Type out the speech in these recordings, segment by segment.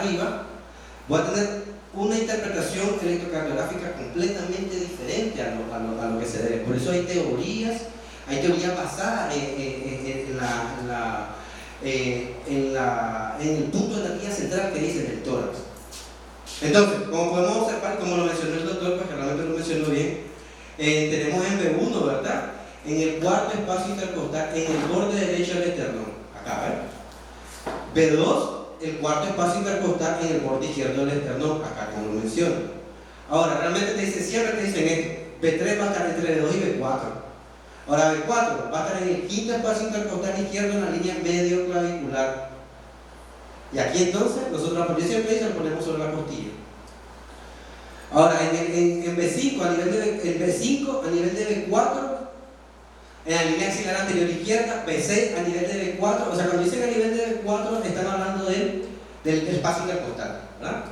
arriba, voy a tener una interpretación electrocardiográfica completamente diferente a lo que se debe. Por eso hay teorías basadas en el punto de energía central que dice el tórax. Entonces, como podemos observar, como lo mencionó el doctor, porque realmente lo mencionó bien, tenemos en B1, ¿verdad? En el cuarto espacio intercostal, en el borde derecho del esternón, acá, ¿verdad? B2, el cuarto espacio intercostal en el borde izquierdo del esternón, acá como lo menciono. Ahora, realmente siempre te dicen esto, B3 va a estar entre B2 y B4. Ahora, B4 va a estar en el quinto espacio intercostal izquierdo en la línea medio clavicular. Y aquí entonces, nosotros la posición siempre lo ponemos sobre la costilla. Ahora, en B5, a nivel de B4, en la línea axilar anterior izquierda, B6 a nivel de B4, o sea, cuando dicen a nivel de B4 están hablando del espacio intercostal, ¿verdad?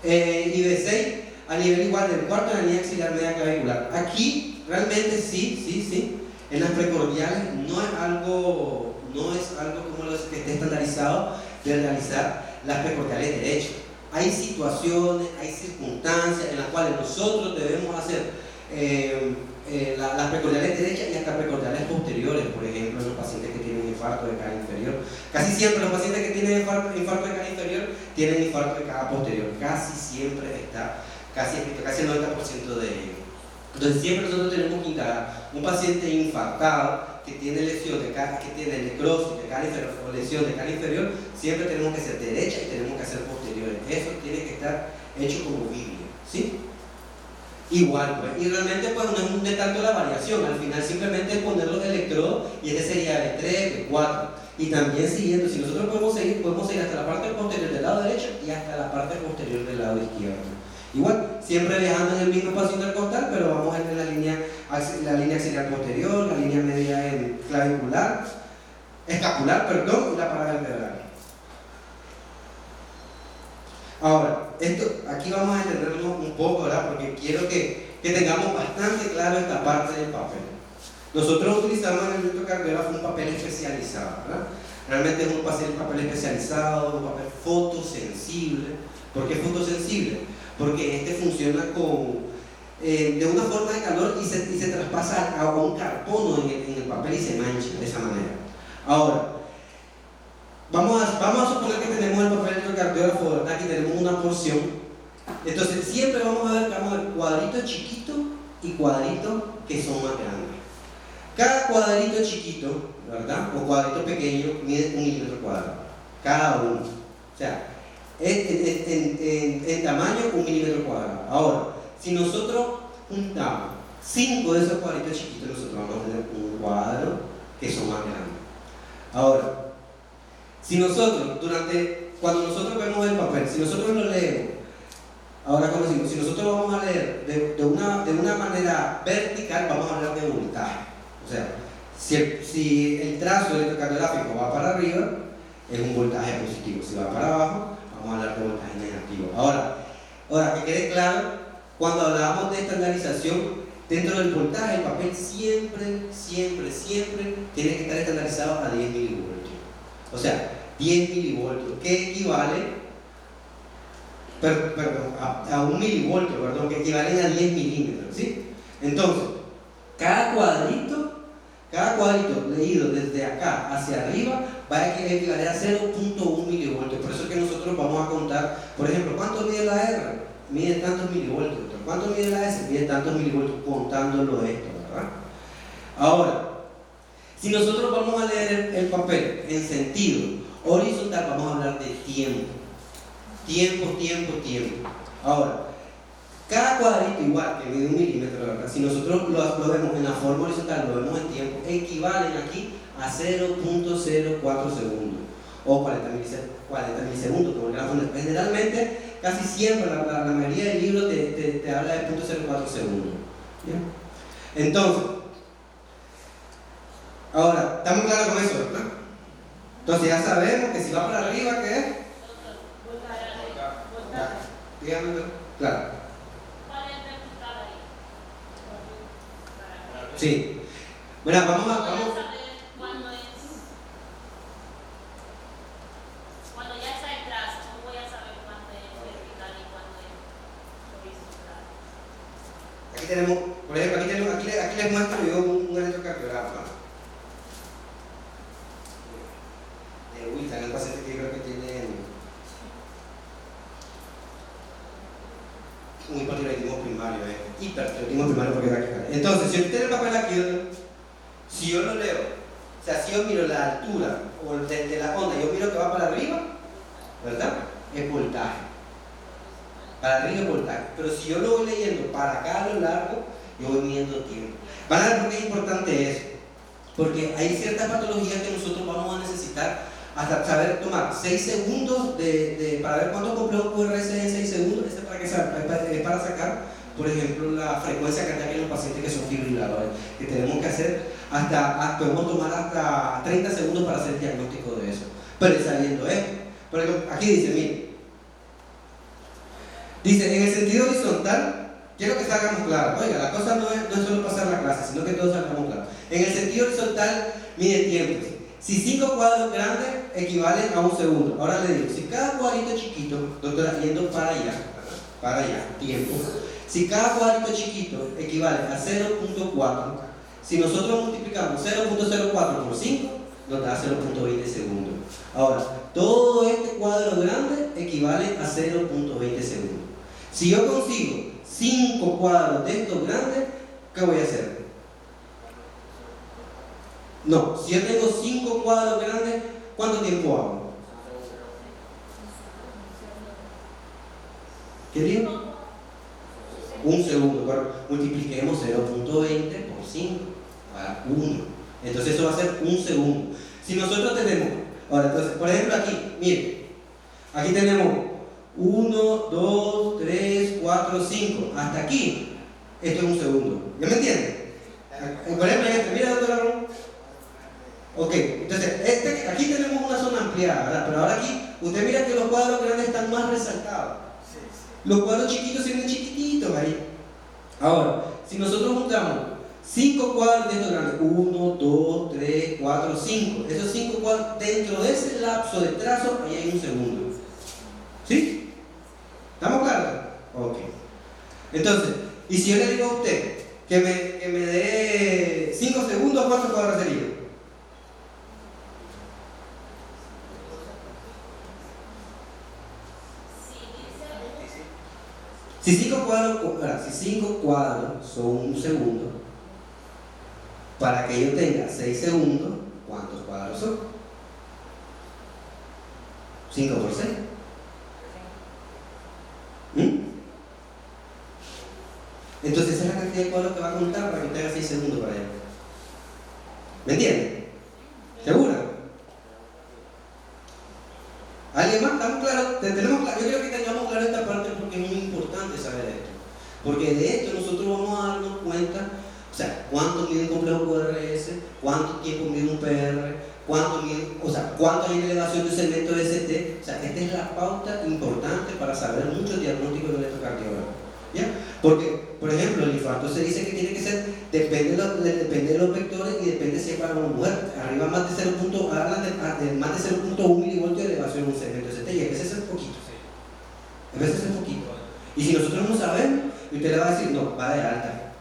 Y B6 a nivel igual del cuarto en la línea axilar media clavicular. Aquí realmente sí, en las precordiales no es algo como lo que esté estandarizado de realizar las precordiales derechas. Hay situaciones, hay circunstancias en las cuales nosotros debemos hacer las precordiales derechas y hasta precordiales posteriores, por ejemplo, en los pacientes que tienen infarto de cara inferior. Casi siempre los pacientes que tienen infarto de cara inferior tienen infarto de cara posterior. Casi siempre casi el 90% de ellos. Entonces siempre nosotros tenemos que indagar un paciente infartado que tiene lesión de cara, que tiene necrosis de cara inferior o lesión de cara inferior, siempre tenemos que hacer derecha y tenemos que hacer posteriores. Eso tiene que estar hecho como Biblia, ¿sí? Igual, pues, y realmente pues no es de tanto la variación, al final simplemente es poner los electrodos y este sería B3, B4. Y también siguiendo, si nosotros podemos seguir hasta la parte posterior del lado derecho y hasta la parte posterior del lado izquierdo. Igual, siempre viajando en el mismo espacio intercostal, pero vamos en la línea axilar posterior, la línea media clavicular, escapular, perdón, y la parada vertebral. Ahora, aquí vamos a entenderlo un poco, ¿verdad? Porque quiero que tengamos bastante claro esta parte del papel. Nosotros utilizamos en el electrocardiógrafo un papel especializado, ¿verdad? Realmente es un papel especializado, un papel fotosensible. ¿Por qué fotosensible? Porque este funciona de una forma de calor y se traspasa a un carbono en el papel y se mancha de esa manera. Ahora, vamos a suponer que tenemos el papel electrocardiógrafo, ¿verdad? Aquí tenemos una porción. Entonces siempre vamos a ver cuadritos chiquitos y cuadritos que son más grandes. Cada cuadrito chiquito, ¿verdad? O cuadrito pequeño mide 1 milímetro cuadrado. Cada uno. O sea, en tamaño 1 milímetro cuadrado. Ahora, si nosotros juntamos 5 de esos cuadritos chiquitos, nosotros vamos a tener un cuadro que son más grandes. Ahora, cuando nosotros vemos el papel, si nosotros lo leemos, ahora como decimos, si nosotros lo vamos a leer de una manera vertical, vamos a hablar de voltaje. O sea, si el trazo electrocardiográfico va para arriba, es un voltaje positivo. Si va para abajo, vamos a hablar de voltaje negativo. Ahora que quede claro, cuando hablamos de estandarización, dentro del voltaje, el papel siempre tiene que estar estandarizado a 10 milivoltios. O sea, 10 milivoltios, que equivale a 1 milivoltio, perdón, que equivalen a 10 milímetros, ¿sí? Entonces, cada cuadrito leído desde acá hacia arriba va a equivaler a 0.1 milivoltios. Por eso es que nosotros vamos a contar, por ejemplo, ¿cuánto mide la R? Mide tantos milivoltios. ¿Cuánto mide la S? Mide tantos milivoltios, contándolo esto, ¿verdad? Ahora, si nosotros vamos a leer el papel en sentido horizontal, vamos a hablar de tiempo. Tiempo. Ahora, cada cuadrito igual que mide 1 milímetro, ¿verdad? Si nosotros lo vemos en la forma horizontal, lo vemos en tiempo, equivalen aquí a 0.04 segundos o 40 milisegundos, como el grafo. Generalmente, casi siempre, la mayoría del libro te habla de 0.04 segundos. ¿Bien? Entonces, ahora, ¿estamos claros con eso, verdad? Entonces ya sabemos que si va para arriba, ¿qué es? Dígame, claro. Sí. Bueno, vamos. Cuando ya está el trazo, ¿cómo voy a saber Aquí tenemos, por ejemplo, aquí les muestro yo un electrocardiograma. Uy, está en el paciente que creo que tiene un hipotiroidismo primario, hipertiroidismo primario porque da. Entonces, si usted tiene el papel aquí, si yo lo leo, o sea, si yo miro la altura o de la onda, yo miro que va para arriba, ¿verdad? Es voltaje. Para arriba es voltaje. Pero si yo lo voy leyendo para acá a lo largo, yo voy midiendo tiempo. Van a ver por qué es importante eso. Porque hay ciertas patologías que nosotros vamos a necesitar hasta saber tomar 6 segundos para ver cuántos complejos QRS en 6 segundos. Es para sacar, por ejemplo, la frecuencia cardíaca en los pacientes que son fibriladores, que tenemos que hacer podemos tomar hasta 30 segundos para hacer el diagnóstico de eso. Pero sabiendo esto, por ejemplo, aquí dice, en el sentido horizontal, quiero que salgamos claro. Oiga, la cosa no es solo pasar la clase, sino que todos salgamos claro. En el sentido horizontal, mide tiempos. Si 5 cuadros grandes equivalen a 1 segundo. Ahora le digo, si cada cuadrito chiquito, doctora, yendo para allá, tiempo. Si cada cuadrito chiquito equivale a 0.4, si nosotros multiplicamos 0.04 por 5, nos da 0.20 segundos. Ahora, todo este cuadro grande equivale a 0.20 segundos. Si yo consigo 5 cuadros de estos grandes, ¿qué voy a hacer? No, si yo tengo 5 cuadros grandes, ¿cuánto tiempo hago? ¿Qué tiempo? 1 segundo. Bueno, multipliquemos 0.20 por 5 para 1. Entonces eso va a ser 1 segundo. Si nosotros tenemos, ahora entonces, por ejemplo aquí, miren, aquí tenemos 1, 2, 3, 4, 5, hasta aquí, esto es 1 segundo. ¿Ya me entienden? Por ejemplo, mira, doctora. Ok, entonces aquí tenemos una zona ampliada, ¿verdad? Pero ahora aquí, usted mira que los cuadros grandes están más resaltados. Los cuadros chiquitos se ven chiquititos ahí. Ahora, si nosotros juntamos 5 cuadros de estos grandes, 1, 2, 3, 4, 5, esos 5 cuadros, dentro de ese lapso de trazo, ahí hay 1 segundo. ¿Sí? ¿Estamos claros? Ok. Entonces, y si yo le digo a usted que me dé 5 segundos, ¿cuántos cuadros serían? Si 5 cuadros son 1 segundo, para que yo tenga 6 segundos, ¿cuántos cuadros son? 5 por 6. Entonces esa es la cantidad de cuadros que va a contar para que usted haga 6 segundos para allá. ¿Me entiende? ¿Segura? ¿Alguien más? ¿Estamos claros? ¿Tenemos claro? Yo creo que tengamos claro esta parte porque es muy importante saber esto. Porque de esto nosotros vamos a darnos cuenta, o sea, cuánto mide un complejo QRS, cuánto tiempo mide un PR, cuánto hay en elevación de un segmento de ST. O sea, esta es la pauta importante para saber mucho el diagnóstico del electrocardiograma. ¿Ya? Porque, por ejemplo, el infarto se dice que tiene que ser, depende de los vectores y depende si es para una mujer. Arriba más de 0.1 milivoltios de elevación en un segmento de ST, y a veces es poquito. A veces es poquito. Y si nosotros no sabemos, usted le va a decir, no, va de alta.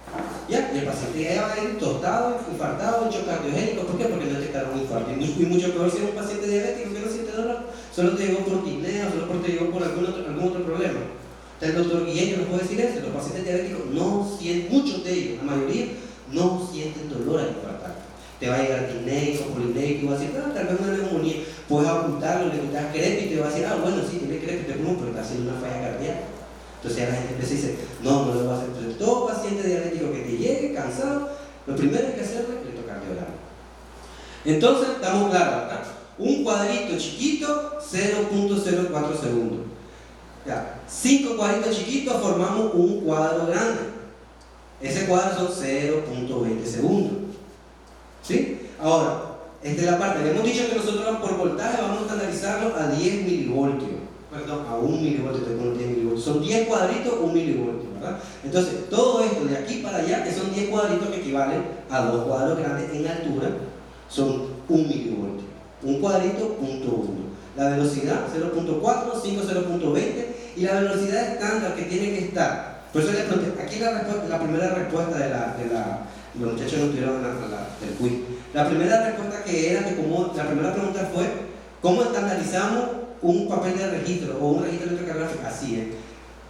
¿Ya? Y el paciente ya va a ir tostado, infartado, hecho cardiogénico. ¿Por qué? Porque no detectaron un infarto. Y mucho peor si es un paciente diabético que no siente dolor, solo te llegó por disnea, solo te llegó por algún otro problema. El doctor Guillén nos puede decir eso, los pacientes diabéticos no sienten, muchos de ellos, la mayoría, no sienten dolor al infartar. Te va a llegar disneico, polinéico, y va a decir, tal vez una neumonía, puedes ocultarlo, le quitas crepe y te va a decir, bueno, sí, tiene crepe, pero está haciendo una falla cardíaca. Entonces ya la gente empieza y dice, no lo va a hacer. Entonces todo paciente diabético que te llegue cansado, lo primero que hay que hacerle es electrocardiograma. Entonces, estamos claros, ¿verdad? Un cuadrito chiquito, 0.04 segundos. Ya, 5 cuadritos chiquitos formamos un cuadro grande. Ese cuadro son 0.20 segundos. ¿Sí? Ahora, esta es la parte. Le hemos dicho que nosotros por voltaje vamos a estandarizarlo a 10 milivoltios. Perdón, a 1 milivoltio, tengo unos 10 milivoltios. Son 10 cuadritos, 1 milivoltio, ¿verdad? Entonces, todo esto de aquí para allá, que son 10 cuadritos que equivalen a 2 cuadros grandes en altura, son 1 milivoltio. Un cuadrito, 0.1. La velocidad 0.4, 5 0.20 y la velocidad estándar que tiene que estar Por eso les pregunté, aquí la primera respuesta los muchachos no tuvieron del quiz. La primera respuesta que era la primera pregunta fue, ¿cómo estandarizamos un papel de registro o un registro electrocardiográfico? Así es,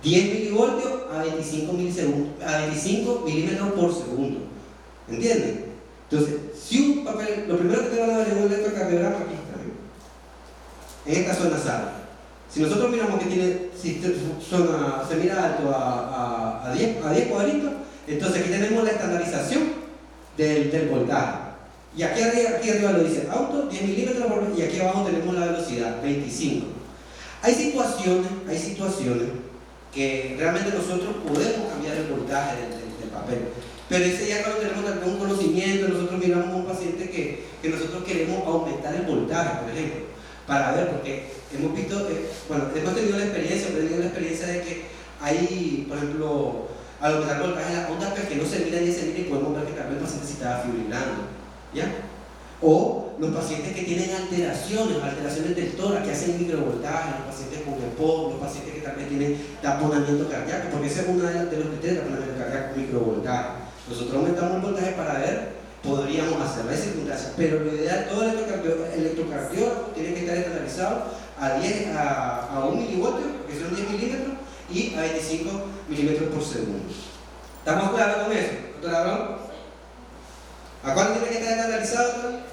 10 milivoltios a 25 milímetros por segundo. ¿Entienden? Entonces, si un papel, lo primero que te van a ver es un electrocardiograma, aquí está, en esta zona sala. Si nosotros miramos que tiene, se mira alto a 10 cuadritos, entonces aquí tenemos la estandarización del voltaje. Y aquí arriba lo dice auto, 10 milímetros y aquí abajo tenemos la velocidad, 25. Hay situaciones que realmente nosotros podemos cambiar el voltaje del papel. Pero ese ya cuando tenemos algún conocimiento, nosotros miramos a un paciente que nosotros queremos aumentar el voltaje, por ejemplo, para ver, porque hemos visto, hemos tenido la experiencia de que hay, por ejemplo, al aumentar el voltaje, las ondas que no se miran y podemos ver que tal vez el paciente se estaba fibrilando, ¿ya? O los pacientes que tienen alteraciones del tórax, que hacen microvoltaje, los pacientes con EPOC, los pacientes que tal vez tienen taponamiento cardíaco, porque ese es uno de los criterios de taponamiento cardíaco, microvoltaje. Nosotros aumentamos el voltaje para ver, podríamos hacerlo, hay circunstancias, pero lo ideal, todo el electrocardiógrafo tiene que estar estandarizado a 1 milivoltio, que son 10 milímetros, y a 25 milímetros por segundo. ¿Estamos claros con eso? ¿A cuánto tiene que estar estandarizado?